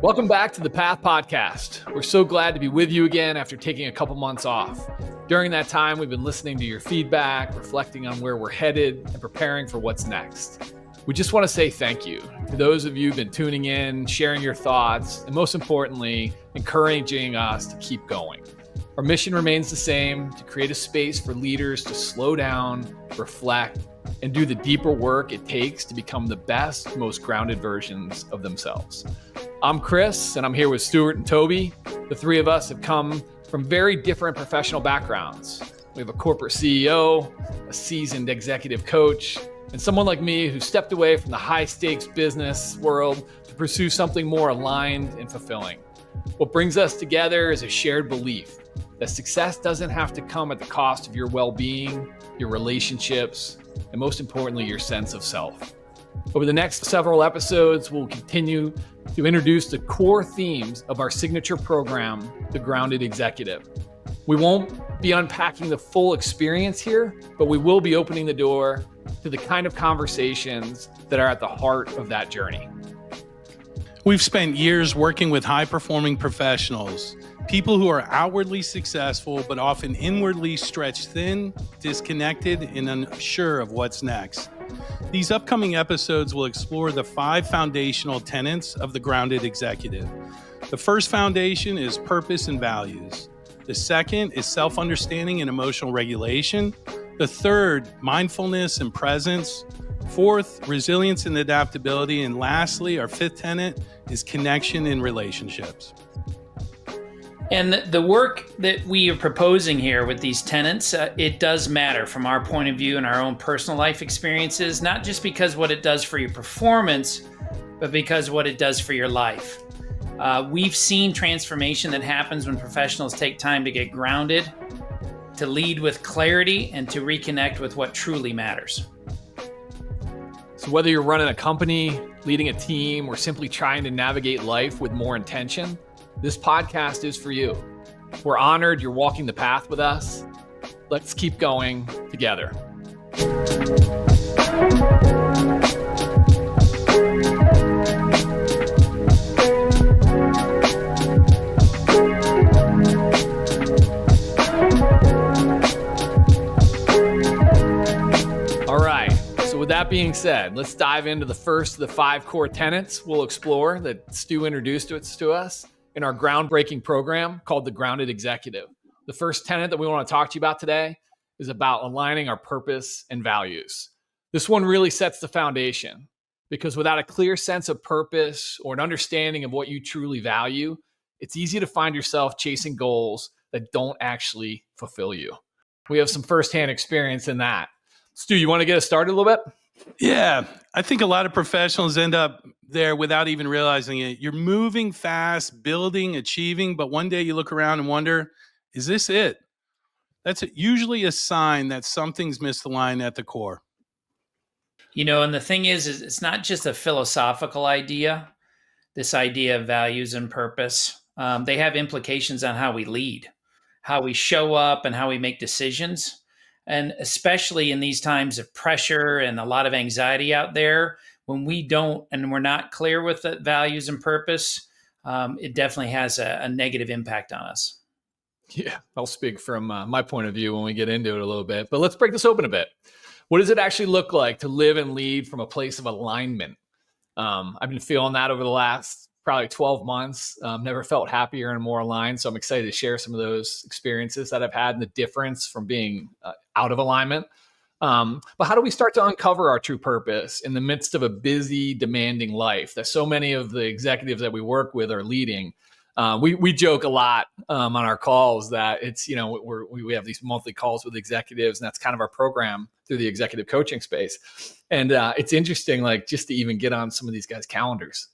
Welcome back to the Path Podcast. We're so glad to be with you again after taking a couple months off. During that time, we've been listening to your feedback, reflecting on where we're headed, and preparing for what's next. We just want to say thank you to those of you who've been tuning in, sharing your thoughts, and most importantly, encouraging us to keep going. Our mission remains the same: to create a space for leaders to slow down, reflect, and do the deeper work it takes to become the best, most grounded versions of themselves. I'm Chris, and I'm here with Stuart and Toby. The three of us have come from very different professional backgrounds. We have a corporate CEO, a seasoned executive coach, and someone like me who stepped away from the high-stakes business world to pursue something more aligned and fulfilling. What brings us together is a shared belief that success doesn't have to come at the cost of your well-being, your relationships, and most importantly, your sense of self. Over the next several episodes, we'll continue to introduce the core themes of our signature program, The Grounded Executive. We won't be unpacking the full experience here, but we will be opening the door to the kind of conversations that are at the heart of that journey. We've spent years working with high-performing professionals, people who are outwardly successful, but often inwardly stretched thin, disconnected, and unsure of what's next. These upcoming episodes will explore the 5 foundational tenets of the grounded executive. The first foundation is purpose and values. The second is self-understanding and emotional regulation. The third, mindfulness and presence. Fourth, resilience and adaptability. And lastly, our 5th tenet is connection in relationships. And the work that we are proposing here with these tenets, it does matter from our point of view and our own personal life experiences, not just because what it does for your performance, but because what it does for your life. We've seen transformation that happens when professionals take time to get grounded, to lead with clarity, and to reconnect with what truly matters. So whether you're running a company, leading a team, or simply trying to navigate life with more intention, this podcast is for you. We're honored you're walking the path with us. Let's keep going together. All right. So with that being said, let's dive into the first of the 5 core tenets we'll explore that Stu introduced to us in our groundbreaking program called The Grounded Executive. The first tenet that we want to talk to you about today is about aligning our purpose and values. This one really sets the foundation, because without a clear sense of purpose or an understanding of what you truly value, it's easy to find yourself chasing goals that don't actually fulfill you. We have some firsthand experience in that. Stu, you want to get us started a little bit? Yeah, I think a lot of professionals end up there without even realizing it. You're moving fast, building, achieving, but one day you look around and wonder, is this it? That's usually a sign that something's misaligned at the core. You know, and the thing is it's not just a philosophical idea, this idea of values and purpose. They have implications on how we lead, how we show up, and how we make decisions. And especially in these times of pressure and a lot of anxiety out there, when we don't and we're not clear with the values and purpose, it definitely has a negative impact on us. Yeah, I'll speak from my point of view when we get into it a little bit. But let's break this open a bit. What does it actually look like to live and lead from a place of alignment? I've been feeling that over the last probably 12 months. Never felt happier and more aligned. So I'm excited to share some of those experiences that I've had and the difference from being out of alignment. But how do we start to uncover our true purpose in the midst of a busy, demanding life that so many of the executives that we work with are leading? We joke a lot on our calls that it's, we have these monthly calls with executives, and that's kind of our program through the executive coaching space. And it's interesting, like, just to even get on some of these guys' calendars,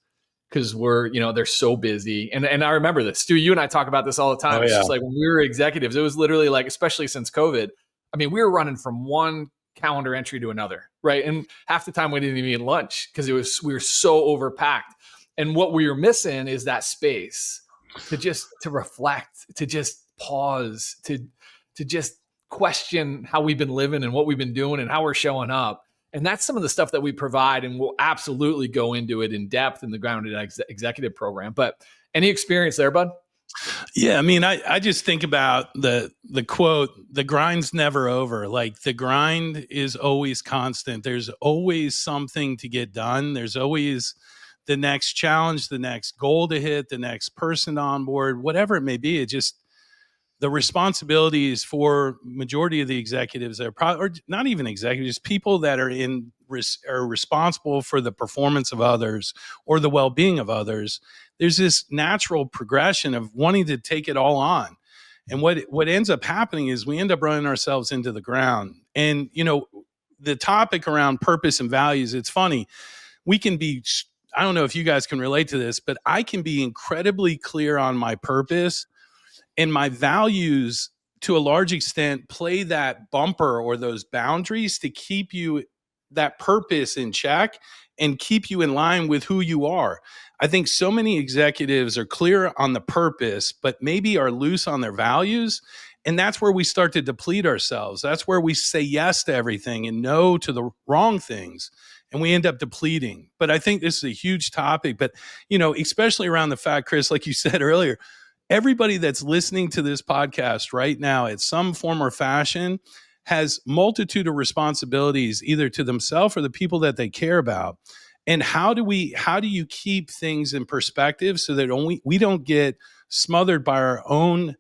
because they're so busy. And I remember this. Stu, you and I talk about this all the time. It's just like when we were executives, it was literally like, especially since COVID, I mean, we were running from one calendar entry to another, right? And half the time we didn't even eat lunch because we were so overpacked. And what we were missing is that space to reflect, to just pause, to just question how we've been living and what we've been doing and how we're showing up. And that's some of the stuff that we provide, and we'll absolutely go into it in depth in the Grounded Executive Program. But any experience there, bud? Yeah, I mean, I just think about the quote, the grind's never over. Like the grind is always constant. There's always something to get done. There's always the next challenge, the next goal to hit, the next person on board, whatever it may be. It just, the responsibilities for majority of the executives that are or not even executives, people that are are responsible for the performance of others or the well-being of others. There's this natural progression of wanting to take it all on. And what ends up happening is we end up running ourselves into the ground. And, the topic around purpose and values, it's funny. We can be, I don't know if you guys can relate to this, but I can be incredibly clear on my purpose, and my values to a large extent play that bumper or those boundaries to keep you that purpose in check and keep you in line with who you are. I think so many executives are clear on the purpose, but maybe are loose on their values. And that's where we start to deplete ourselves. That's where we say yes to everything and no to the wrong things. And we end up depleting. But I think this is a huge topic. But, especially around the fact, Chris, like you said earlier, everybody that's listening to this podcast right now at some form or fashion has multitude of responsibilities, either to themselves or the people that they care about. And how do you keep things in perspective so that we don't get smothered by our own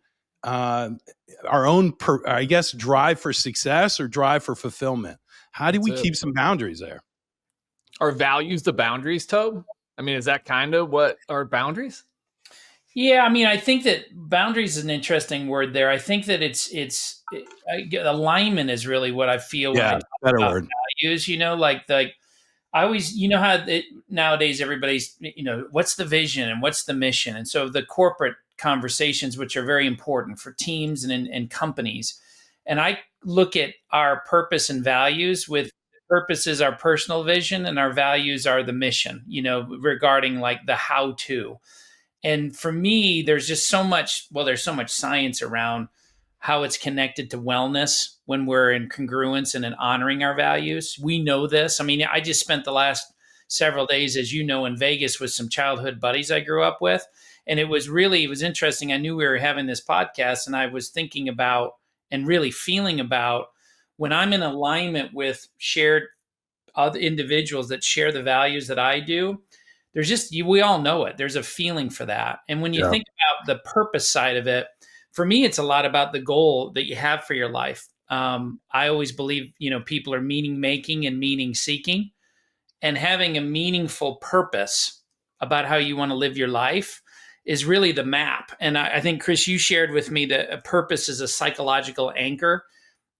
drive for success or drive for fulfillment? How do we keep some boundaries there? Are values the boundaries, Tobe? I mean, is that kind of what are boundaries? Yeah, I mean, I think that boundaries is an interesting word there. I think that alignment is really what I feel when I talk about word. values. Like I always, how nowadays everybody's, what's the vision and what's the mission, and so the corporate conversations, which are very important for teams and companies, and I look at our purpose and values with. Purpose is our personal vision, and our values are the mission. Regarding like the how to. And for me, there's so much science around how it's connected to wellness when we're in congruence and in honoring our values. We know this. I mean, I just spent the last several days, as you know, in Vegas with some childhood buddies I grew up with. And it was interesting. I knew we were having this podcast, and I was thinking about and really feeling about when I'm in alignment with shared other individuals that share the values that I do. There's we all know it. There's a feeling for that. And when you think about the purpose side of it, for me, it's a lot about the goal that you have for your life. I always believe, people are meaning making and meaning seeking, and having a meaningful purpose about how you want to live your life is really the map. And I think, Chris, you shared with me that a purpose is a psychological anchor.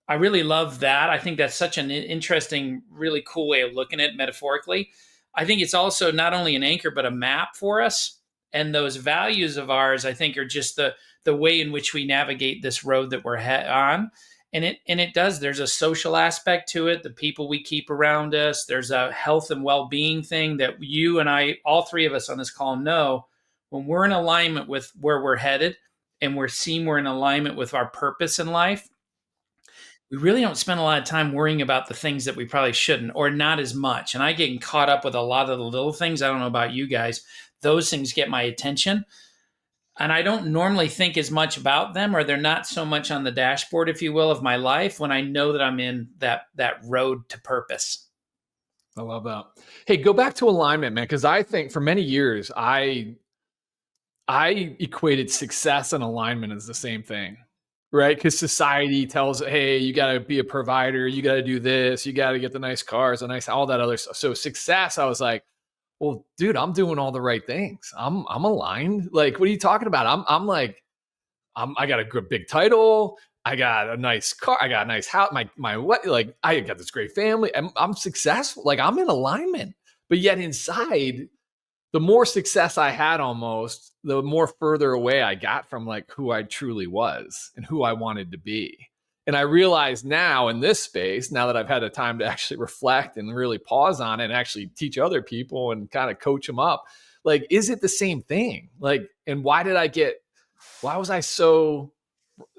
I really love that. I think that's such an interesting, really cool way of looking at it metaphorically. I think it's also not only an anchor, but a map for us. And those values of ours, I think, are just the way in which we navigate this road that we're on. And it does. There's a social aspect to it, the people we keep around us. There's a health and well-being thing that you and I, all three of us on this call, know. When we're in alignment with where we're headed and we're in alignment with our purpose in life, we really don't spend a lot of time worrying about the things that we probably shouldn't, or not as much. And I get caught up with a lot of the little things. I don't know about you guys. Those things get my attention. And I don't normally think as much about them, or they're not so much on the dashboard, if you will, of my life when I know that I'm in that road to purpose. I love that. Hey, go back to alignment, man, because I think for many years, I equated success and alignment as the same thing. Right? Because society tells, hey, you got to be a provider. You got to do this. You got to get the nice cars, all that other stuff. So success, I was like, well, dude, I'm doing all the right things. I'm aligned. Like, what are you talking about? I got a big title. I got a nice car. I got a nice house. I got this great family. I'm successful. Like, I'm in alignment. But yet inside, the more success I had, almost, the more further away I got from like who I truly was and who I wanted to be. And I realize now in this space, now that I've had the time to actually reflect and really pause on it and actually teach other people and kind of coach them up, like, is it the same thing? Like, and why was I so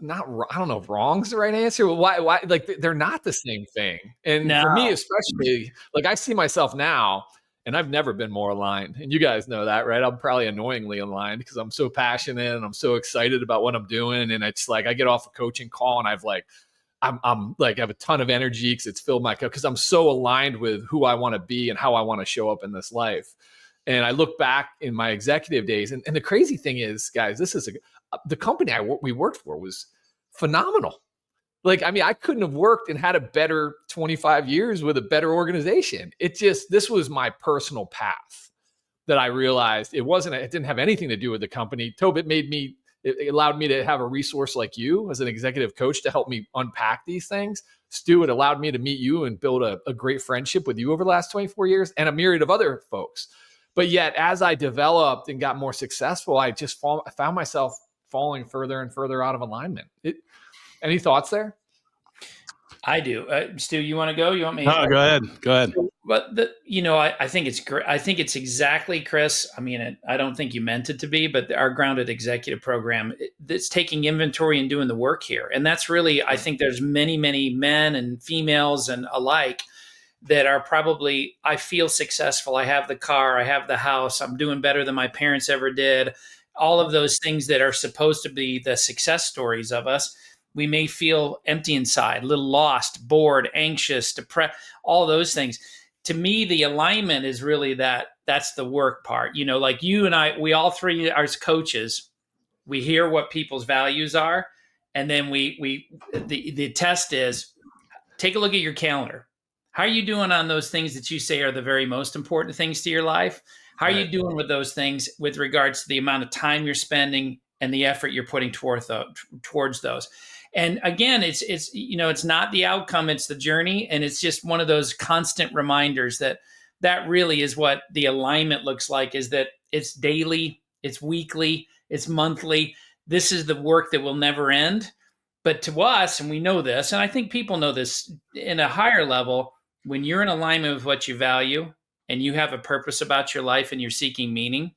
I don't know if wrong's the right answer, but why, like, they're not the same thing. And No. for me, especially, like, I see myself now, and I've never been more aligned. And you guys know that, right? I'm probably annoyingly aligned because I'm so passionate and I'm so excited about what I'm doing. And it's like, I get off a coaching call and I'm like, I have a ton of energy because it's filled my cup because I'm so aligned with who I want to be and how I want to show up in this life. And I look back in my executive days, and the crazy thing is, guys, the company we worked for was phenomenal. Like, I mean, I couldn't have worked and had a better 25 years with a better organization. This was my personal path that I realized it didn't have anything to do with the company. Toby, it allowed me to have a resource like you as an executive coach to help me unpack these things. Stuart allowed me to meet you and build a great friendship with you over the last 24 years and a myriad of other folks. But yet, as I developed and got more successful, I found myself falling further and further out of alignment. Any thoughts there? I do. Stu, you want to go? You want me? No, go ahead. But I think it's great. I think it's exactly, Chris. I mean, I don't think you meant it to be, but our grounded executive program, it's taking inventory and doing the work here. And that's really, I think there's many, many men and females and alike that are probably, I feel successful. I have the car, I have the house, I'm doing better than my parents ever did. All of those things that are supposed to be the success stories of us. We may feel empty inside, a little lost, bored, anxious, depressed, all those things. To me, the alignment is really that's the work part. Like you and I, we all three as coaches, we hear what people's values are. And then the test is take a look at your calendar. How are you doing on those things that you say are the very most important things to your life? How are you doing with those things with regards to the amount of time you're spending and the effort you're putting towards those? And again, it's not the outcome, it's the journey. And it's just one of those constant reminders that really is what the alignment looks like, is that it's daily, it's weekly, it's monthly. This is the work that will never end. But to us, and we know this, and I think people know this in a higher level, when you're in alignment with what you value and you have a purpose about your life and you're seeking meaning,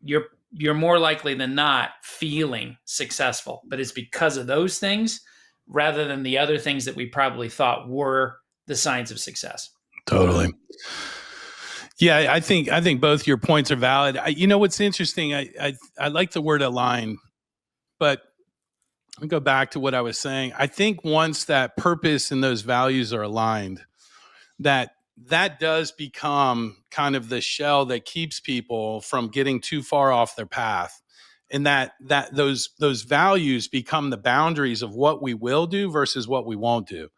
you're more likely than not feeling successful. But it's because of those things rather than the other things that we probably thought were the signs of success. Totally. Yeah, I think both your points are valid. What's interesting, I like the word align, but I'll go back to what I was saying. I think once that purpose and those values are aligned, that does become kind of the shell that keeps people from getting too far off their path. And that those values become the boundaries of what we will do versus what we won't do.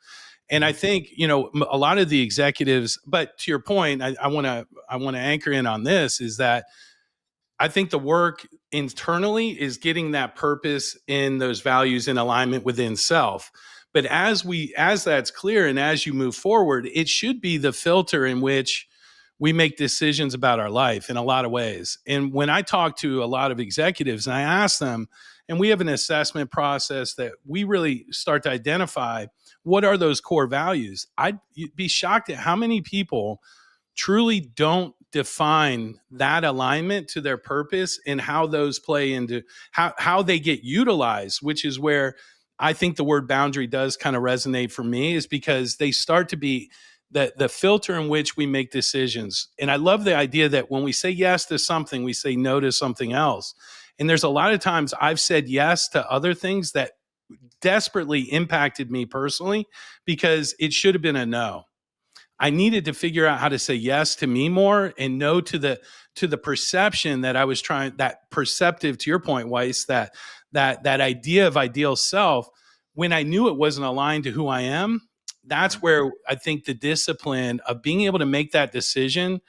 And I think, a lot of the executives, but to your point, I want to anchor in on this, is that I think the work internally is getting that purpose in those values in alignment within self. But as that's clear and as you move forward, it should be the filter in which we make decisions about our life in a lot of ways. And when I talk to a lot of executives and I ask them, and we have an assessment process that we really start to identify what are those core values, I'd be shocked at how many people truly don't define that alignment to their purpose and how those play into how they get utilized, which is where I think the word boundary does kind of resonate for me, is because they start to be the filter in which we make decisions. And I love the idea that when we say yes to something, we say no to something else. And there's a lot of times I've said yes to other things that desperately impacted me personally because it should have been a no. I needed to figure out how to say yes to me more and no to the perception that I was trying, that perceptive, to your point, Weiss, that idea of ideal self, when I knew it wasn't aligned to who I am. That's where I think the discipline of being able to make that decision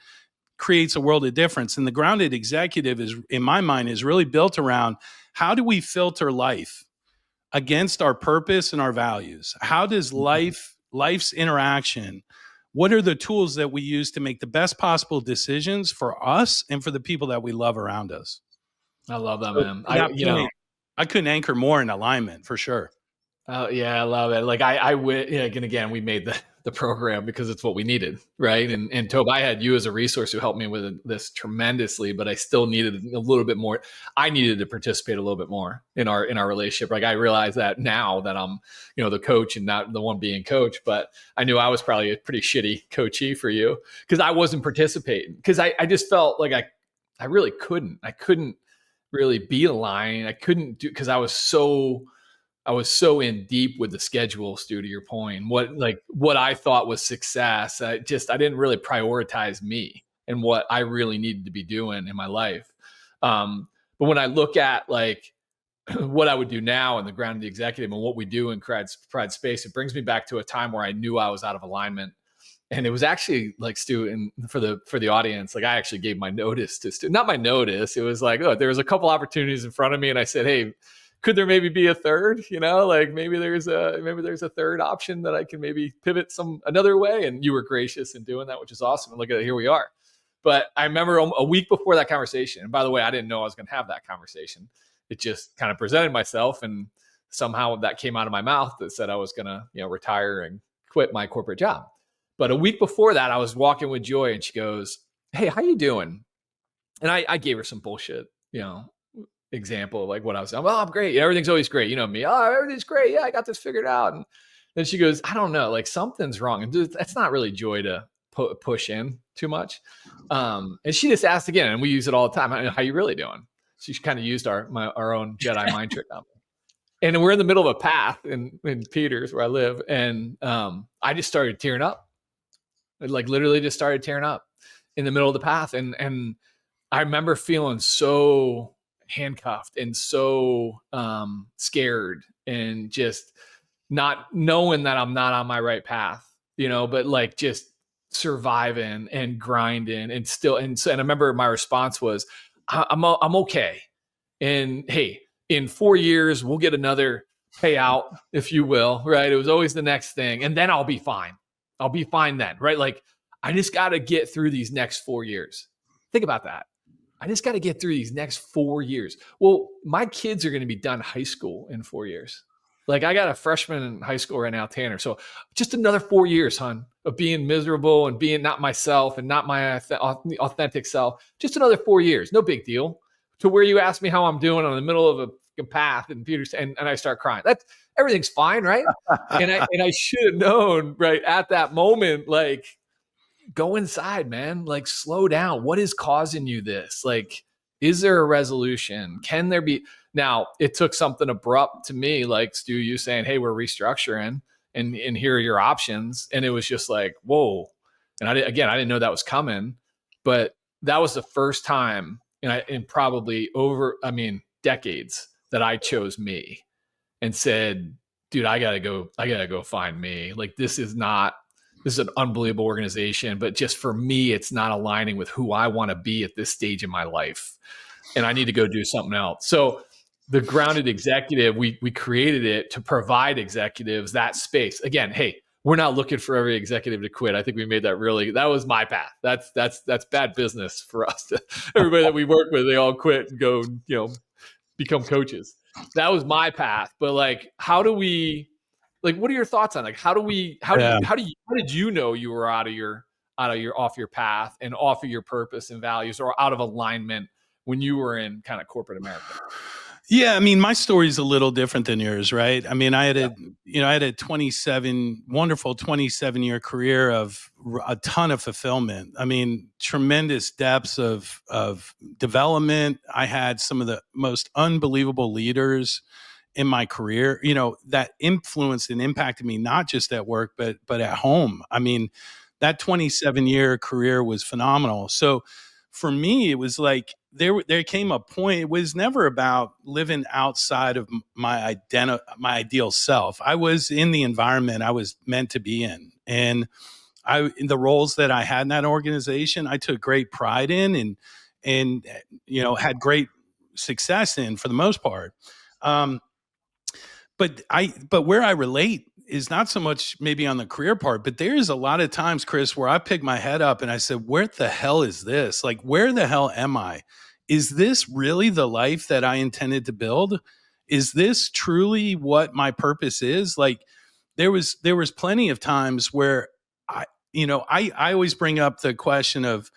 creates a world of difference. And the grounded executive is, in my mind, is really built around how do we filter life against our purpose and our values? How does life's interaction, what are the tools that we use to make the best possible decisions for us and for the people that we love around us? I love that, So man. I couldn't anchor more in alignment for sure. Oh yeah, I love it. Like and again, we made the the program because it's what we needed, right? And Toby, I had you as a resource who helped me with this tremendously, but I still needed a little bit more. I needed to participate a little bit more in our relationship. Like I realize that now that I'm, the coach and not the one being coached, but I knew I was probably a pretty shitty coachee for you because I wasn't participating because I just felt like I really couldn't. I couldn't really be aligned. I couldn't do because I was so in deep with the schedule, Stu, to your point, what I thought was success. I didn't really prioritize me and what I really needed to be doing in my life. But when I look at like what I would do now in the grounded executive and what we do in Pride Space, it brings me back to a time where I knew I was out of alignment. And it was actually like Stu, and for the audience, like I actually gave my notice to Stu, not my notice. It was like, there was a couple opportunities in front of me. And I said, hey, could there maybe be a third, like maybe there's a third option that I can maybe pivot another way. And you were gracious in doing that, which is awesome. And look at it, here we are. But I remember a week before that conversation, and by the way, I didn't know I was going to have that conversation. It just kind of presented myself, and somehow that came out of my mouth that said I was going to, retire and quit my corporate job. But a week before that, I was walking with Joy, and she goes, "Hey, how you doing?" And I gave her some bullshit, example of like what I was saying. Well, I'm great. Everything's always great. You know me. Oh, everything's great. Yeah, I got this figured out. And then she goes, I don't know, like something's wrong. And that's not really Joy to push in too much. And she just asked again, and we use it all the time. How you really doing? She kind of used our own Jedi mind trick on me. And we're in the middle of a path in Peters where I live. And I just started tearing up. Like literally just started tearing up in the middle of the path. And I remember feeling so handcuffed and so scared and just not knowing that I'm not on my right path, but like just surviving and grinding and still. And I remember my response was, I'm okay. And hey, in 4 years, we'll get another payout, if you will, right? It was always the next thing. And then I'll be fine. I'll be fine then, right? Like I just got to get through these next 4 years. Think about that. I just got to get through these next 4 years. Well, my kids are going to be done high school in 4 years. Like I got a freshman in high school right now, Tanner. So just another 4 years, hon, of being miserable and being not myself and not my authentic self. Just another 4 years. No big deal. To where you ask me how I'm doing on the middle of a path and Peters and I start crying. Everything's fine, right? and I should have known right at that moment, like, go inside, man. Like, slow down. What is causing you this? Like, is there a resolution? Can there be? Now, it took something abrupt to me, like Stu, you saying, hey, we're restructuring and here are your options. And it was just like, whoa. And I didn't know that was coming, but that was the first time in probably decades that I chose me and said, dude, I gotta go find me. Like, this is an unbelievable organization, but just for me, it's not aligning with who I want to be at this stage in my life. And I need to go do something else. So the grounded executive, we created it to provide executives that space. Again, hey, we're not looking for every executive to quit. I think we made that that was my path. That's bad business for us. Everybody that we work with, they all quit and go, become coaches. That was my path. But like, how do we, like, what are your thoughts on like, how did you know you were off your path and off of your purpose and values or out of alignment when you were in kind of corporate America? Yeah, I mean, my story is a little different than yours, right? I mean, I had a wonderful 27-year career of a ton of fulfillment. I mean, tremendous depths of development. I had some of the most unbelievable leaders in my career, that influenced and impacted me, not just at work, but at home. I mean, that 27-year career was phenomenal. So for me, it was like, there came a point, it was never about living outside of my ideal self. I was in the environment I was meant to be in. And in the roles that I had in that organization, I took great pride in and had great success in for the most part. But where I relate is not so much maybe on the career part, but there's a lot of times, Chris, where I pick my head up and I said, where the hell is this? Like, where the hell am I? Is this really the life that I intended to build? Is this truly what my purpose is? Like, there was plenty of times where I always bring up the question of,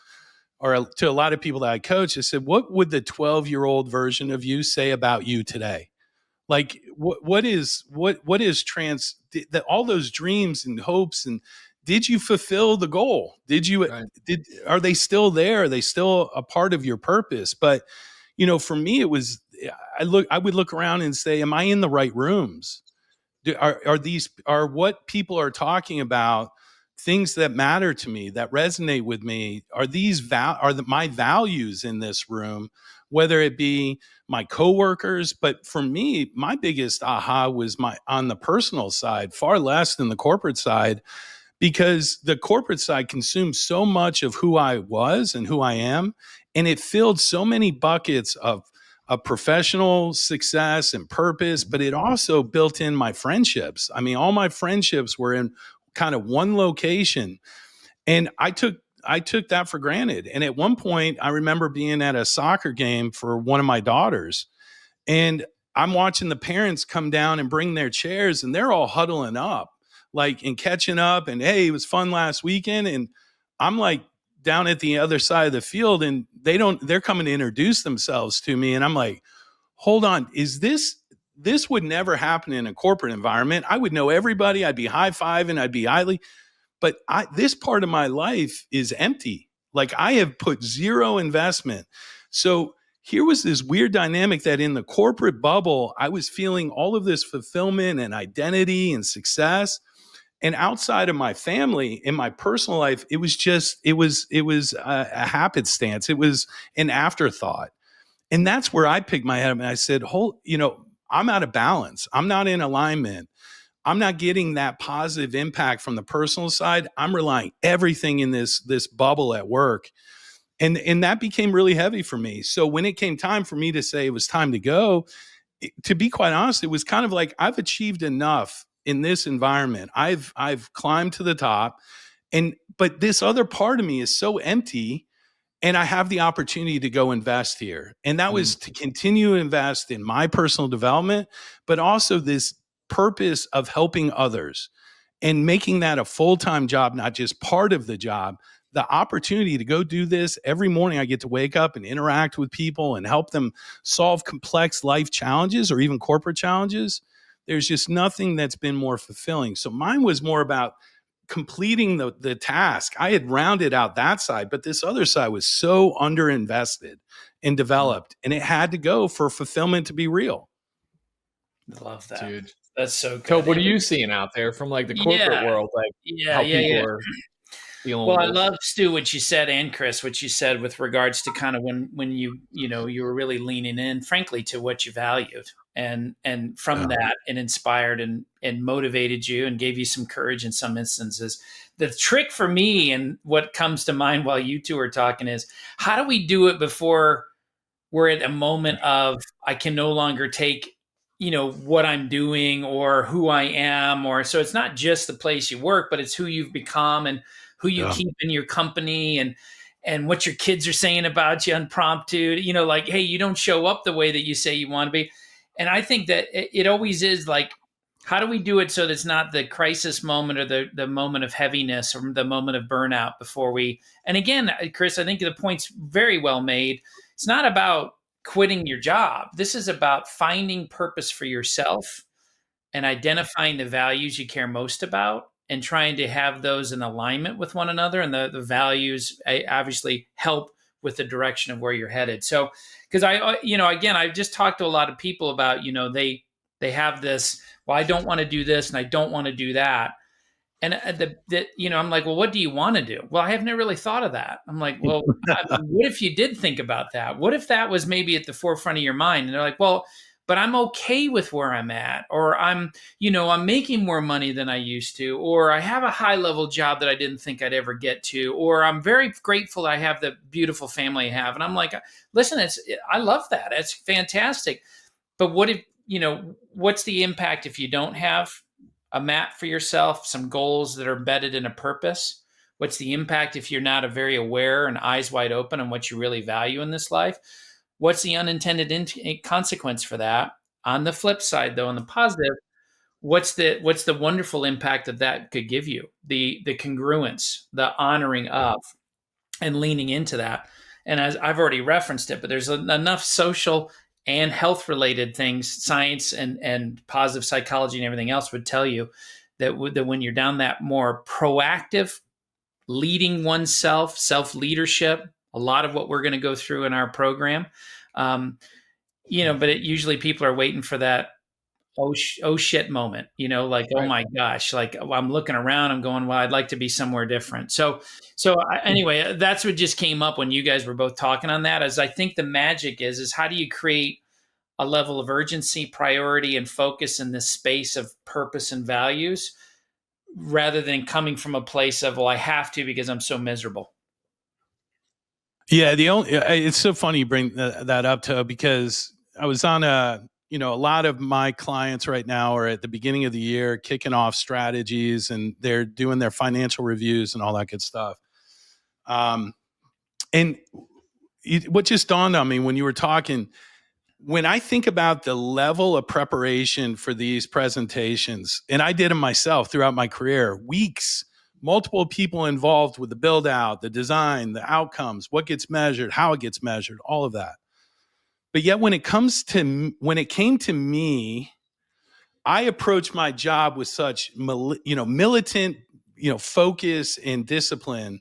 or to a lot of people that I coach, I said, what would the 12-year-old version of you say about you today? Like what is all those dreams and hopes, and did you fulfill the goal? Right. Are they still there? Are they still a part of your purpose? But for me, it was, I would look around and say, am I in the right rooms? Are what people are talking about things that matter to me, that resonate with me? Are my values in this room, whether it be my coworkers? But for me, my biggest aha was on the personal side, far less than the corporate side, because the corporate side consumed so much of who I was and who I am, and it filled so many buckets of professional success and purpose, but it also built in my friendships. I mean, all my friendships were in kind of one location, and I took that for granted. And at one point, I remember being at a soccer game for one of my daughters, and I'm watching the parents come down and bring their chairs, and they're all huddling up, like, and catching up. And hey, it was fun last weekend. And I'm like down at the other side of the field, and they're coming to introduce themselves to me. And I'm like, hold on, this would never happen in a corporate environment. I would know everybody. I'd be high fiving. I'd be highly, but this part of my life is empty. Like, I have put zero investment. So here was this weird dynamic that in the corporate bubble, I was feeling all of this fulfillment and identity and success. And outside of my family, in my personal life, it was a happenstance. It was an afterthought. And that's where I picked my head up and I said, I'm out of balance. I'm not in alignment. I'm not getting that positive impact from the personal side. I'm relying everything in this bubble at work. And that became really heavy for me. So when it came time for me to say it was time to go, to be quite honest, it was kind of like, I've achieved enough in this environment. I've climbed to the top, but this other part of me is so empty, and I have the opportunity to go invest here. And that was to continue to invest in my personal development, but also this purpose of helping others and making that a full-time job, not just part of the job. The opportunity to go do this every morning, I get to wake up and interact with people and help them solve complex life challenges or even corporate challenges. There's just nothing that's been more fulfilling. So mine was more about completing the task. I had rounded out that side, but this other side was so underinvested and developed, and it had to go for fulfillment to be real. Love that. Dude. That's so good. So what are you seeing out there from like the corporate world? Like how people are feeling? Well, I love, Stu, what you said, and Chris, what you said with regards to kind of when you were really leaning in, frankly, to what you valued, and from that, it inspired and motivated you and gave you some courage in some instances. The trick for me, and what comes to mind while you two are talking, is how do we do it before we're at a moment of, I can no longer take what I'm doing or who I am, or so it's not just the place you work, but it's who you've become and who you keep in your company, and what your kids are saying about you unprompted, like, hey, you don't show up the way that you say you want to be. And I think that it always is like, how do we do it so that it's not the crisis moment or the moment of heaviness or the moment of burnout before we, and again, Chris, I think the point's very well made. It's not about quitting your job. This is about finding purpose for yourself and identifying the values you care most about and trying to have those in alignment with one another. And the values obviously help with the direction of where you're headed. So, because again, I've just talked to a lot of people about, they have this, well, I don't want to do this and I don't want to do that. And I'm like, well, what do you want to do? Well, I haven't really thought of that. I'm like, well, what if you did think about that? What if that was maybe at the forefront of your mind? And they're like, well, but I'm okay with where I'm at, or I'm making more money than I used to, or I have a high level job that I didn't think I'd ever get to, or I'm very grateful I have the beautiful family I have. And I'm like, listen, I love that. It's fantastic. But what if, what's the impact if you don't have a map for yourself, some goals that are embedded in a purpose? What's the impact if you're not very aware and eyes wide open on what you really value in this life? What's the unintended consequence for that? On the flip side, though, on the positive, what's the wonderful impact that could give you? The congruence, the honoring of, and leaning into that. And as I've already referenced it, but there's enough social and health related things, science and positive psychology and everything else would tell you that when you're down that more proactive, leading oneself, self leadership, a lot of what we're going to go through in our program, but usually people are waiting for that oh shit moment, like, oh my gosh, like I'm looking around, I'm going, well, I'd like to be somewhere different. Anyway, that's what just came up when you guys were both talking on that. As I think the magic is how do you create a level of urgency, priority, and focus in this space of purpose and values, rather than coming from a place of, well, I have to because I'm so miserable. Yeah, it's so funny you bring that up, Toby, because I was on a lot of my clients right now are at the beginning of the year kicking off strategies, and they're doing their financial reviews and all that good stuff. What just dawned on me when you were talking, when I think about the level of preparation for these presentations, and I did them myself throughout my career, weeks, multiple people involved with the build out, the design, the outcomes, what gets measured, how it gets measured, all of that. But yet when it came to me, I approached my job with such militant, focus and discipline.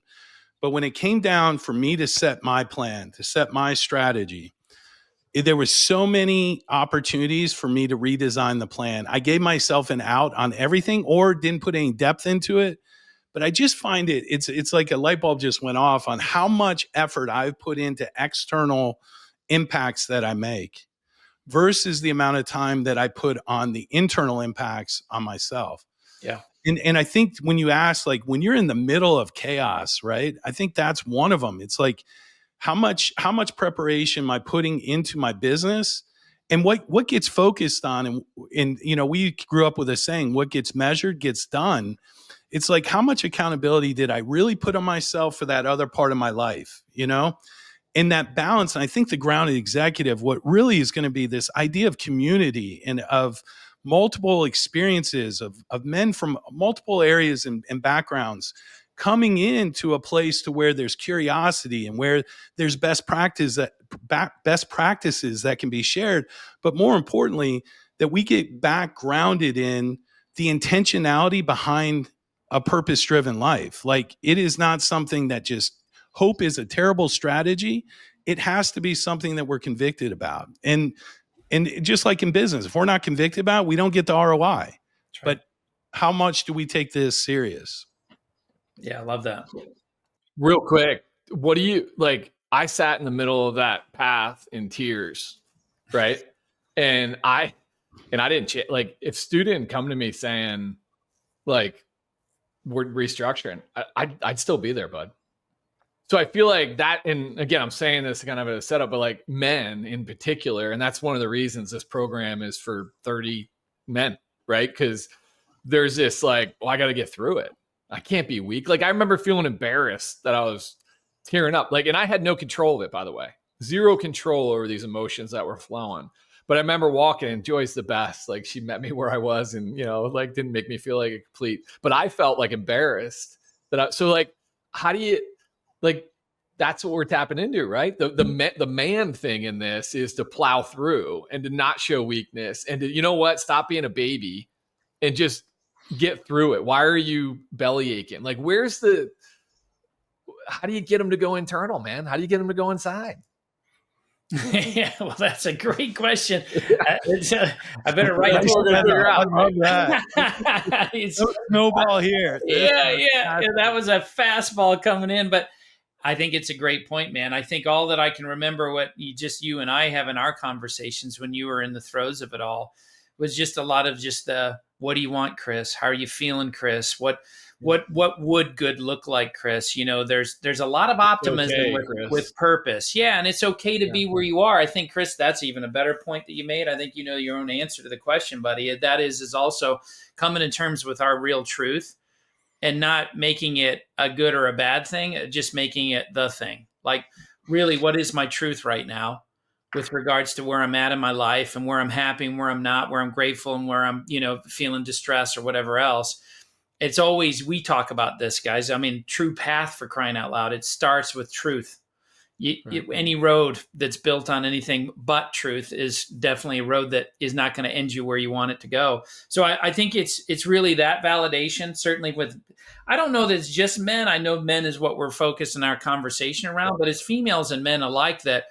But when it came down for me to set my plan, to set my strategy, there were so many opportunities for me to redesign the plan. I gave myself an out on everything or didn't put any depth into it. But I just find it's like a light bulb just went off on how much effort I've put into external impacts that I make versus the amount of time that I put on the internal impacts on myself. Yeah. And I think when you ask, like, when you're in the middle of chaos, right? I think that's one of them. It's like, how much preparation am I putting into my business, and what gets focused on? And we grew up with a saying, what gets measured gets done. It's like, how much accountability did I really put on myself for that other part of my life, and that balance. And I think the grounded executive, what really is going to be this idea of community and of multiple experiences of men from multiple areas and backgrounds coming into a place to where there's curiosity and where there's best practices that can be shared. But more importantly, that we get back grounded in the intentionality behind a purpose-driven life. Like, it is not something that just hope is a terrible strategy. It has to be something that we're convicted about. And just like in business, if we're not convicted about it, we don't get the ROI. Right. But how much do we take this serious? Yeah, I love that. Real quick, what do you like? I sat in the middle of that path in tears, right? And I didn't like, if Stu didn't come to me saying, like, we're restructuring, I'd still be there, bud. So I feel like that, and again, I'm saying this kind of a setup, but like men in particular, and that's one of the reasons this program is for 30 men, right? Because there's this like, well, I got to get through it. I can't be weak. Like, I remember feeling embarrassed that I was tearing up. Like, and I had no control of it, by the way. Zero control over these emotions that were flowing. But I remember walking, and Joy's the best. Like, she met me where I was, and like, didn't make me feel like a complete. But I felt like embarrassed so like, how do you, like, that's what we're tapping into, right? The man thing in this is to plow through and to not show weakness and to, stop being a baby and just get through it. Why are you belly aching? Like, how do you get them to go internal, man? How do you get them to go inside? Yeah, well, that's a great question. I better write it down. I love that. It's snowball here. Yeah. That was a fastball coming in, but I think it's a great point, man. I think all that I can remember what you and I have in our conversations when you were in the throes of it all was just a lot of just the, what do you want, Chris? How are you feeling, Chris? What would good look like, Chris? There's a lot of optimism with purpose. Yeah. And it's okay to be where you are. I think, Chris, that's even a better point that you made. I think you know your own answer to the question, buddy. That is also coming to terms with our real truth and not making it a good or a bad thing, just making it the thing. Like, really, what is my truth right now? with regards to where I'm at in my life and where I'm happy and where I'm not, where I'm grateful and where I'm, feeling distress or whatever else. It's always, we talk about this, guys. I mean, true path, for crying out loud. It starts with truth. Any road that's built on anything but truth is definitely a road that is not going to end you where you want it to go. So I think it's really that validation. Certainly I don't know that it's just men. I know men is what we're focusing our conversation around, but it's females and men alike that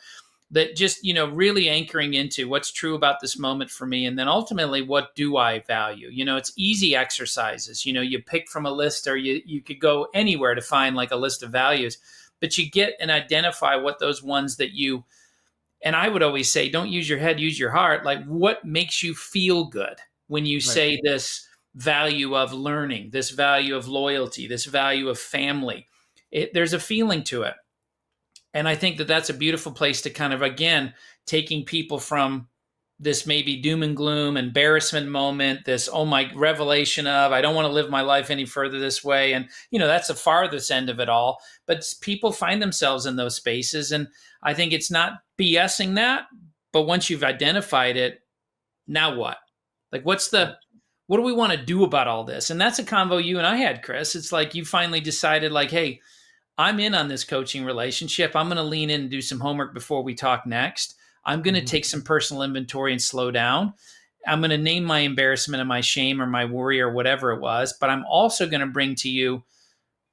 just, really anchoring into what's true about this moment for me. And then ultimately, what do I value? It's easy exercises. You pick from a list, or you could go anywhere to find like a list of values, but you get and identify what those ones that you, and I would always say, don't use your head, use your heart. Like, what makes you feel good when you say this value of learning, this value of loyalty, this value of family? There's a feeling to it. And I think that that's a beautiful place to kind of, again, taking people from this maybe doom and gloom, embarrassment moment, this, oh my, revelation of, I don't want to live my life any further this way. And, that's the farthest end of it all. But people find themselves in those spaces. And I think it's not BSing that, but once you've identified it, now what? Like, what do we want to do about all this? And that's a convo you and I had, Chris. It's like you finally decided, like, hey, I'm in on this coaching relationship. I'm going to lean in and do some homework before we talk next. I'm going to take some personal inventory and slow down. I'm going to name my embarrassment and my shame or my worry or whatever it was. But I'm also going to bring to you,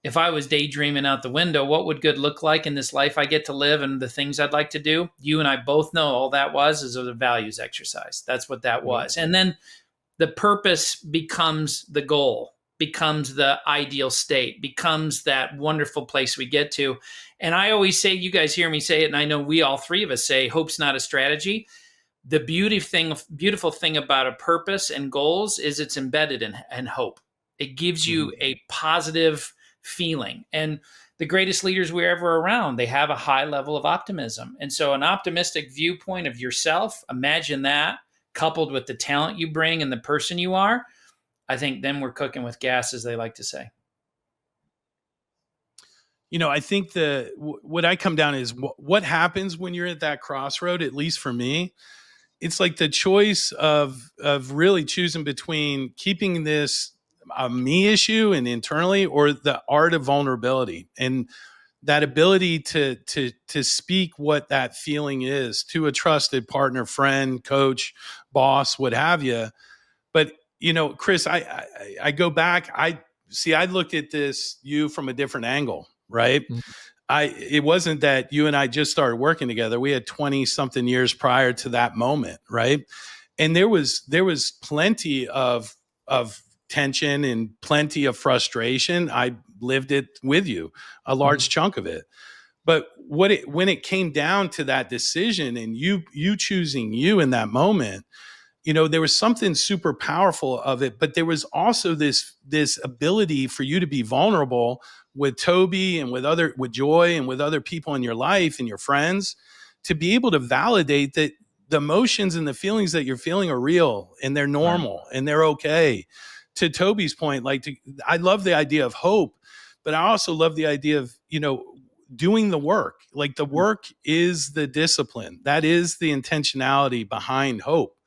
if I was daydreaming out the window, what would good look like in this life I get to live and the things I'd like to do? You and I both know all that is a values exercise. That's what that was. And then the purpose becomes the goal, becomes the ideal state, becomes that wonderful place we get to. And I always say, you guys hear me say it, and I know we all three of us say, hope's not a strategy. The beautiful thing about a purpose and goals is it's embedded in hope. It gives you a positive feeling. And the greatest leaders we're ever around, they have a high level of optimism. And so an optimistic viewpoint of yourself, imagine that, coupled with the talent you bring and the person you are, I think then we're cooking with gas, as they like to say. I think what I come down is what happens when you're at that crossroad, at least for me, it's like the choice of really choosing between keeping this a me issue and internally, or the art of vulnerability and that ability to speak what that feeling is to a trusted partner, friend, coach, boss, what have you. But Chris, I go back. I looked at you from a different angle, right? It wasn't that you and I just started working together. We had 20 something years prior to that moment, right? And there was plenty of tension and plenty of frustration. I lived it with you, a large chunk of it. But when it came down to that decision and you choosing you in that moment, there was something super powerful of it, but there was also this ability for you to be vulnerable with Toby and with Joy and with other people in your life and your friends, to be able to validate that the emotions and the feelings that you're feeling are real and they're normal and they're okay. To Toby's point, I love the idea of hope, but I also love the idea of, doing the work. Like, the work is the discipline. That is the intentionality behind hope.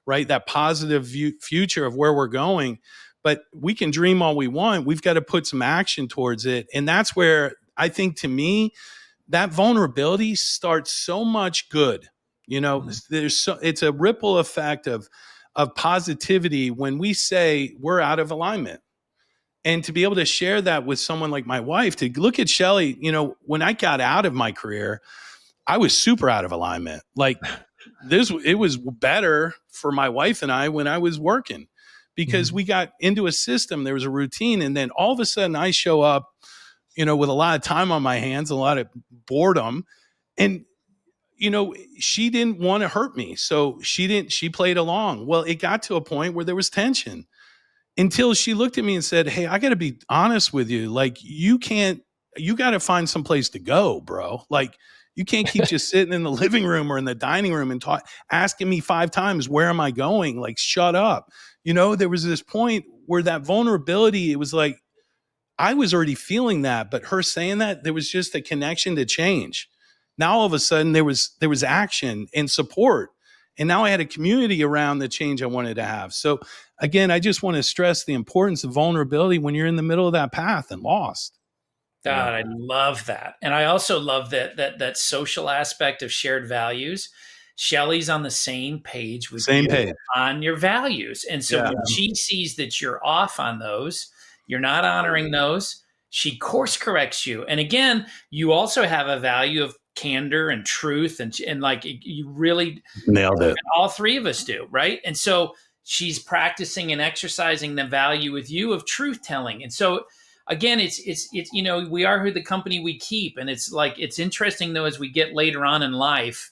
Right? That positive future of where we're going. But we can dream all we want. We've got to put some action towards it. And that's where I think, to me, that vulnerability starts so much good. It's a ripple effect of positivity when we say we're out of alignment. And to be able to share that with someone like my wife, to look at Shelly, when I got out of my career, I was super out of alignment. Like, it was better for my wife and I when I was working, because we got into a system, there was a routine. And then all of a sudden I show up, with a lot of time on my hands, a lot of boredom. And, she didn't want to hurt me. So she played along. Well, it got to a point where there was tension, until she looked at me and said, "Hey, I got to be honest with you. Like, you got to find some place to go, bro. Like, you can't keep just sitting in the living room or in the dining room and asking me 5 times, where am I going? Like, shut up." There was this point where that vulnerability, it was like, I was already feeling that, but her saying that, there was just a connection to change. Now all of a sudden there was action and support. And now I had a community around the change I wanted to have. So again, I just want to stress the importance of vulnerability when you're in the middle of that path and lost. God, I love that. And I also love that social aspect of shared values. Shelly's on the same page with Same you page. on your values. And so when she sees that you're off on those, you're not honoring those, she course corrects you. And again, you also have a value of candor and truth and like you really Nailed it. all three of us do, right? And so she's practicing and exercising the value with you of truth telling. And so again, it's we are who the company we keep. And it's like it's interesting though, as we get later on in life,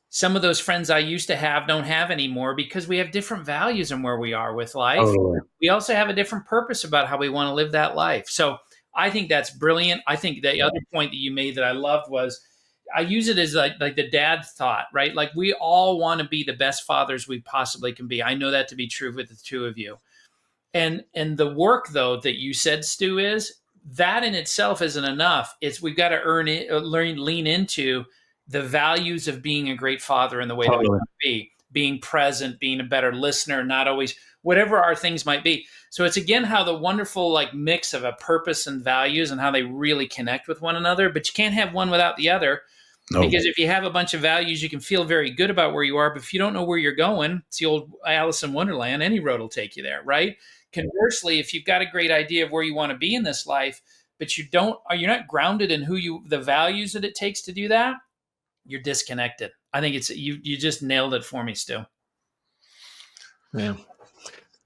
some of those friends I used to have don't have anymore because we have different values in where we are with life. Totally. We also have a different purpose about how we want to live that life. So I think that's brilliant. I think the other point that you made that I loved was I use it as like the dad thought, right? Like we all want to be the best fathers we possibly can be. I know that to be true with the two of you. And the work though that you said, Stu, is that in itself isn't enough. It's we've got to lean into the values of being a great father in the way that we want to be, being present, being a better listener, not always whatever our things might be. So it's again how the wonderful like mix of a purpose and values and how they really connect with one another. But you can't have one without the other. No. Because if you have a bunch of values, you can feel very good about where you are. But if you don't know where you're going, it's the old Alice in Wonderland. Any road will take you there, right? Conversely, if you've got a great idea of where you want to be in this life, but you're not grounded in the values that it takes to do that, you're disconnected. I think it's you just nailed it for me, Stu. Yeah.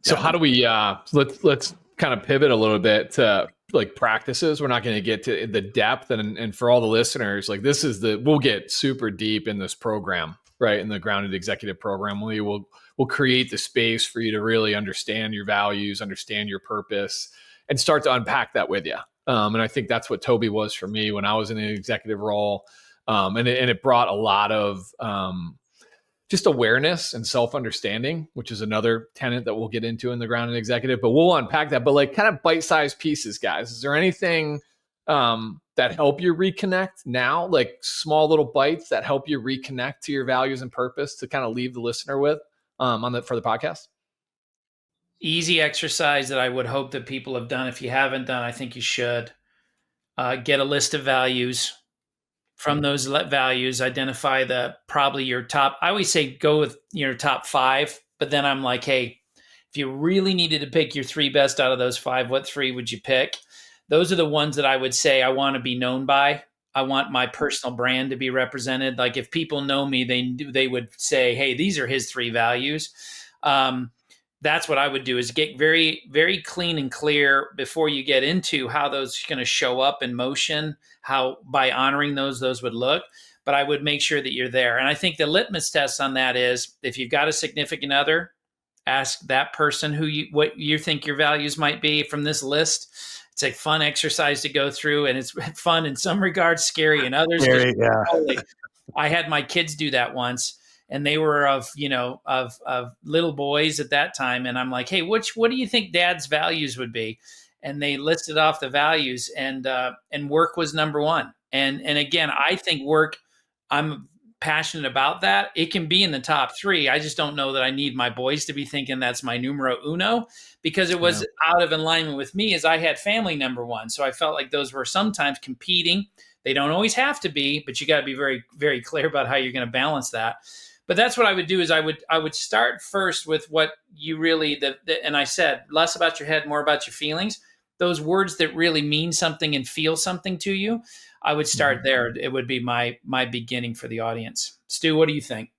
So how do we let's kind of pivot a little bit to like practices. We're not going to get to the depth and for all the listeners, like we'll get super deep in this program, right? In the Grounded Executive Program, we'll create the space for you to really understand your values, understand your purpose, and start to unpack that with you. And I think that's what Toby was for me when I was in an executive role. And it brought a lot of just awareness and self-understanding, which is another tenet that we'll get into in the Grounded Executive, but we'll unpack that. But like kind of bite-sized pieces, guys. Is there anything that help you reconnect now, like small little bites that help you reconnect to your values and purpose to kind of leave the listener with for the podcast? Easy exercise that I would hope that people have done. If you haven't done, I think you should get a list of values. From those values, identify probably your top. I always say go with your top 5, but then I'm like, hey, if you really needed to pick your 3 best out of those 5, what 3 would you pick? Those are the ones that I would say I want to be known by. I want my personal brand to be represented. Like if people know me, they would say, hey, these are his 3 values. That's what I would do is get very, very clean and clear before you get into how those are going to show up in motion, how by honoring those would look. But I would make sure that you're there. And I think the litmus test on that is if you've got a significant other, ask that person what you think your values might be from this list. It's a fun exercise to go through, and it's fun in some regards, scary in others. Scary, yeah. I had my kids do that once. And they were of little boys at that time. And I'm like, hey, what do you think dad's values would be? And they listed off the values and work was number 1. And again, I think work, I'm passionate about that. It can be in the top 3. I just don't know that I need my boys to be thinking that's my numero uno because it was out of alignment with me as I had family number 1. So I felt like those were sometimes competing. They don't always have to be, but you got to be very, very clear about how you're going to balance that. But that's what I would do is I would start first with what you really, and I said, less about your head, more about your feelings. Those words that really mean something and feel something to you, I would start there. It would be my beginning for the audience. Stu, what do you think?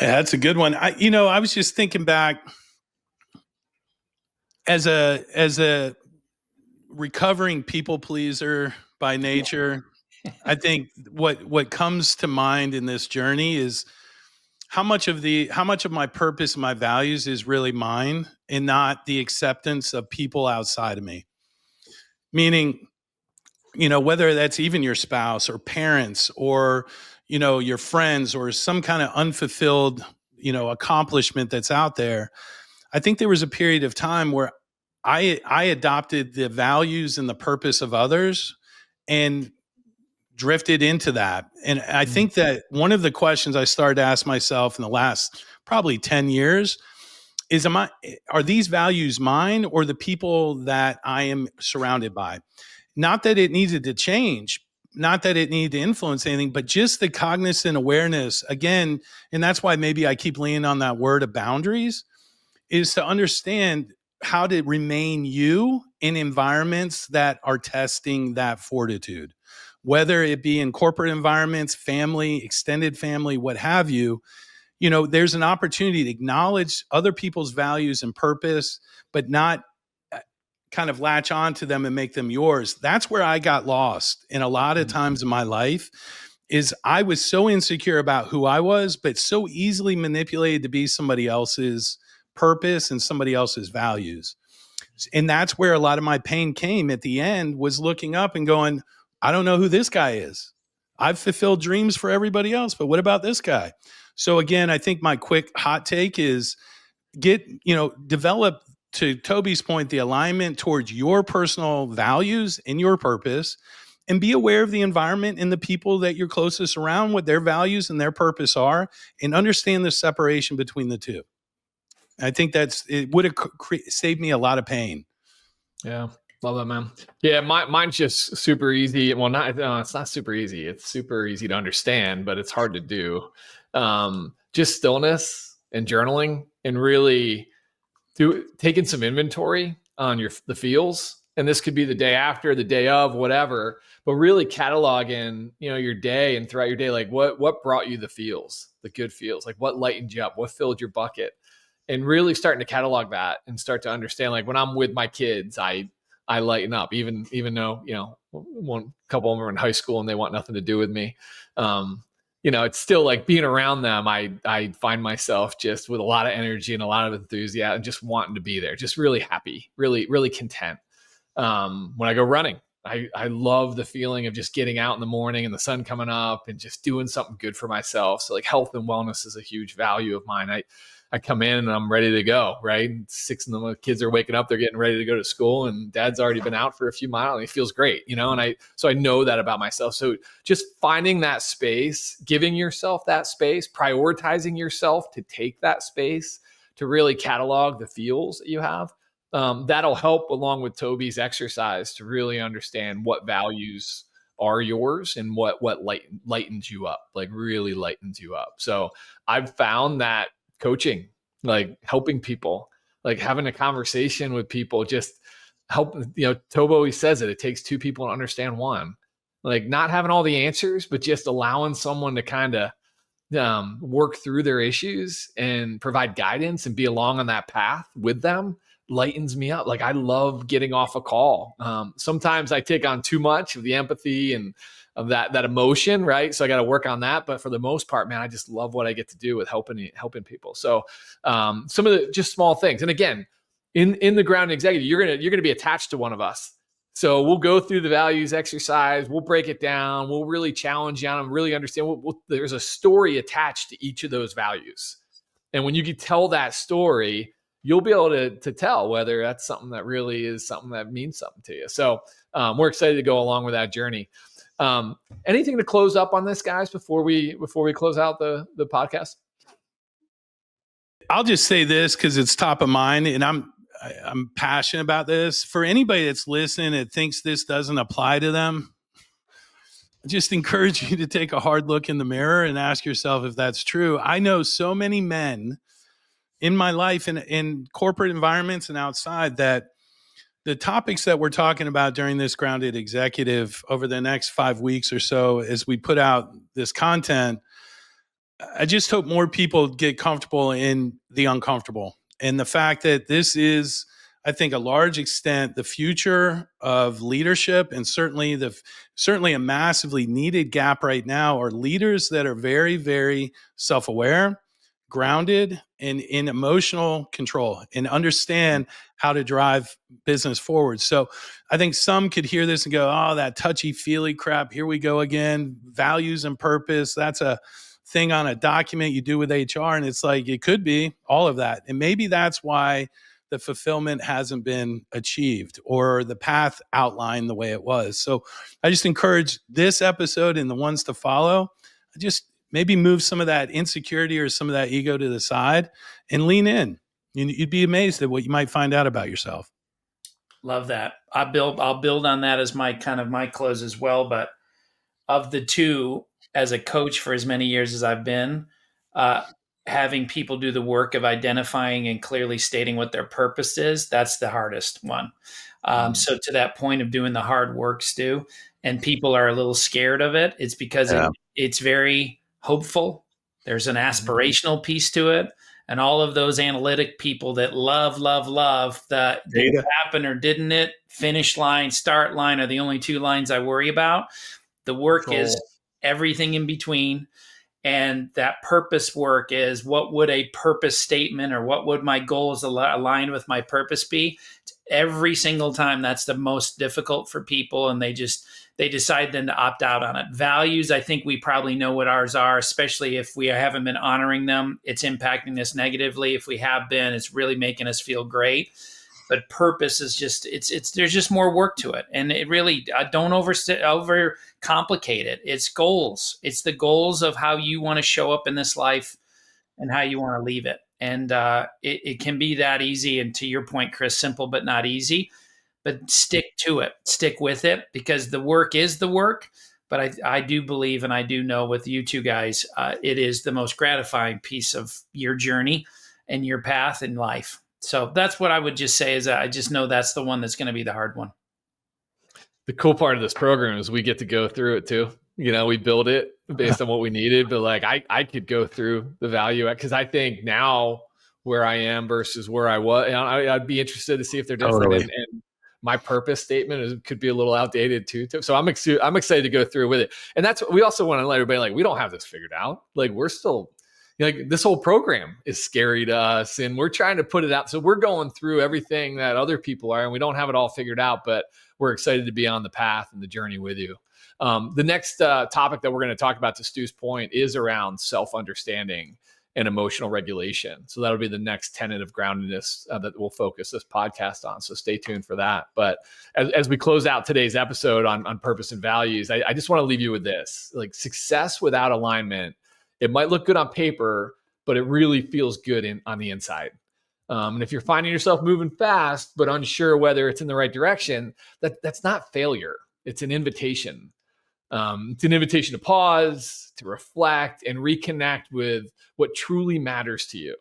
Yeah, that's a good one. I was just thinking back as a recovering people pleaser by nature. I think what comes to mind in this journey is how much of my purpose and my values is really mine and not the acceptance of people outside of me. Meaning, whether that's even your spouse or parents or, your friends or some kind of unfulfilled, accomplishment that's out there. I think there was a period of time where I adopted the values and the purpose of others and drifted into that. And I think that one of the questions I started to ask myself in the last probably 10 years is, are these values mine or the people that I am surrounded by? Not that it needed to change, not that it needed to influence anything, but just the cognizant awareness again. And that's why maybe I keep leaning on that word of boundaries, is to understand how to remain you in environments that are testing that fortitude, whether it be in corporate environments, family, extended family, what have you. There's an opportunity to acknowledge other people's values and purpose, but not kind of latch on to them and make them yours. That's where I got lost in a lot of times in my life. Is I was so insecure about who I was, but so easily manipulated to be somebody else's purpose and somebody else's values. And that's where a lot of my pain came at the end, was looking up and going, I don't know who this guy is. I've fulfilled dreams for everybody else, but what about this guy? So again, I think my quick hot take is develop, to Toby's point, the alignment towards your personal values and your purpose, and be aware of the environment and the people that you're closest around, what their values and their purpose are, and understand the separation between the two. I think it would have saved me a lot of pain. Yeah. Love that, man. Yeah. Mine's just super easy. Well, it's not super easy. It's super easy to understand, but it's hard to do. Just stillness and journaling, and really taking some inventory on the feels. And this could be the day after, the day of, whatever, but really cataloging, your day, and throughout your day, like what brought you the feels, the good feels, like what lightened you up, what filled your bucket, and really starting to catalog that and start to understand, like when I'm with my kids, I lighten up, even though, one couple of them are in high school and they want nothing to do with me. It's still like being around them. I find myself just with a lot of energy and a lot of enthusiasm, and just wanting to be there, just really happy, really, really content. When I go running, I love the feeling of just getting out in the morning and the sun coming up and just doing something good for myself. So like health and wellness is a huge value of mine. I come in and I'm ready to go, right? 6 of the kids are waking up, they're getting ready to go to school, and dad's already been out for a few miles and he feels great, and I know that about myself. So just finding that space, giving yourself that space, prioritizing yourself to take that space to really catalog the feels that you have. That'll help, along with Toby's exercise, to really understand what values are yours and what lightens you up, like really lightens you up. So I've found that coaching, like helping people, like having a conversation with people, just help. Toby always says it takes 2 people to understand one. Like not having all the answers, but just allowing someone to kind of work through their issues and provide guidance and be along on that path with them lightens me up. Like I love getting off a call. Sometimes I take on too much of the empathy and of that emotion, right? So I got to work on that. But for the most part, man, I just love what I get to do with helping people. So some of the just small things. And again, in the ground executive, you're gonna be attached to one of us. So we'll go through the values exercise. We'll break it down. We'll really challenge you on them, really understand. There's a story attached to each of those values. And when you can tell that story, you'll be able to tell whether that's something that really is something that means something to you. So we're excited to go along with that journey. Anything to close up on this, guys, before we close out the podcast? I'll just say this because it's top of mind, and I'm passionate about this. For anybody that's listening that thinks this doesn't apply to them, I just encourage you to take a hard look in the mirror and ask yourself if that's true. I know so many men in my life and in corporate environments and outside that the topics that we're talking about during this Grounded Executive over the next 5 weeks or so, as we put out this content, I just hope more people get comfortable in the uncomfortable. And the fact that this is, I think, a large extent the future of leadership, and certainly a massively needed gap right now are leaders that are very, very self-aware, grounded, and in emotional control, and understand how to drive business forward. So I think some could hear this and go, oh, that touchy-feely crap, here we go again, values and purpose, that's a thing on a document you do with HR. And it's like, it could be all of that. And maybe that's why the fulfillment hasn't been achieved or the path outlined the way it was. So I just encourage this episode and the ones to follow, just maybe move some of that insecurity or some of that ego to the side and lean in. You'd be amazed at what you might find out about yourself. Love that. I'll build on that as my close as well. But of the two, as a coach for as many years as I've been, having people do the work of identifying and clearly stating what their purpose is, that's the hardest one. So to that point of doing the hard work, Stu, and people are a little scared of it, it's because it's very hopeful. There's an aspirational piece to it. And all of those analytic people that love the did it happen or didn't it, finish line, start line are the only two lines I worry about. The work is everything in between. And that purpose work is, what would a purpose statement or what would my goals align with my purpose be? Every single time, that's the most difficult for people. And they decide then to opt out on it. Values, I think we probably know what ours are, especially if we haven't been honoring them. It's impacting us negatively. If we have been, it's really making us feel great. But purpose is just, there's just more work to it. And it really, don't over complicate it. It's goals. It's the goals of how you want to show up in this life and how you want to leave it. And it can be that easy. And to your point, Chris, simple, but not easy. But stick to it, stick with it, because the work is the work. But I do believe, and I do know with you two guys, it is the most gratifying piece of your journey and your path in life. So that's what I would just say, is I just know that's the one that's going to be the hard one. The cool part of this program is we get to go through it too. We build it based on what we needed, but like I could go through the value, because I think now where I am versus where I was, I'd be interested to see if they're different. Totally. And my purpose statement could be a little outdated too. So I'm excited to go through with it. And that's what we also want to let everybody, like, we don't have this figured out. Like, we're still, like, this whole program is scary to us, and we're trying to put it out. So we're going through everything that other people are, and we don't have it all figured out, but we're excited to be on the path and the journey with you. The next topic that we're going to talk about, to Stu's point, is around self-understanding and emotional regulation. So that'll be the next tenet of groundedness that we'll focus this podcast on. So stay tuned for that. But as we close out today's episode on purpose and values, I just want to leave you with this. Like, success without alignment, it might look good on paper, but it really feels good on the inside. And if you're finding yourself moving fast, but unsure whether it's in the right direction, that's not failure. It's an invitation. It's an invitation to pause, to reflect, and reconnect with what truly matters to you.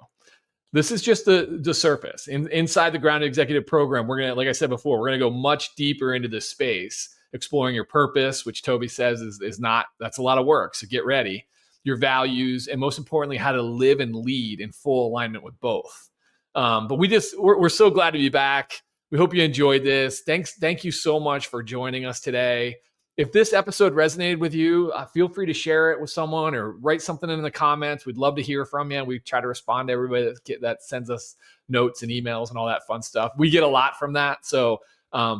This is just the surface. Inside the Grounded Executive Program, we're going to, like I said before, we're going to go much deeper into this space, exploring your purpose, which Toby says is not, that's a lot of work. So get ready. Your values, and most importantly, how to live and lead in full alignment with both. But we're so glad to be back. We hope you enjoyed this. Thank you so much for joining us today. If this episode resonated with you, feel free to share it with someone or write something in the comments. We'd love to hear from you. We try to respond to everybody that sends us notes and emails and all that fun stuff. We get a lot from that. So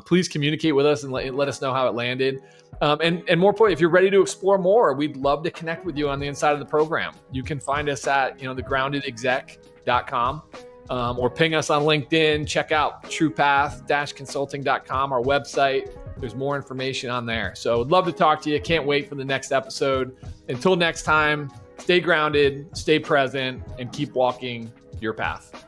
please communicate with us and let us know how it landed. And more importantly, if you're ready to explore more, we'd love to connect with you on the inside of the program. You can find us at thegroundedexec.com. Or ping us on LinkedIn. Check out truepath-consulting.com, our website. There's more information on there. So I'd love to talk to you. Can't wait for the next episode. Until next time, stay grounded, stay present, and keep walking your path.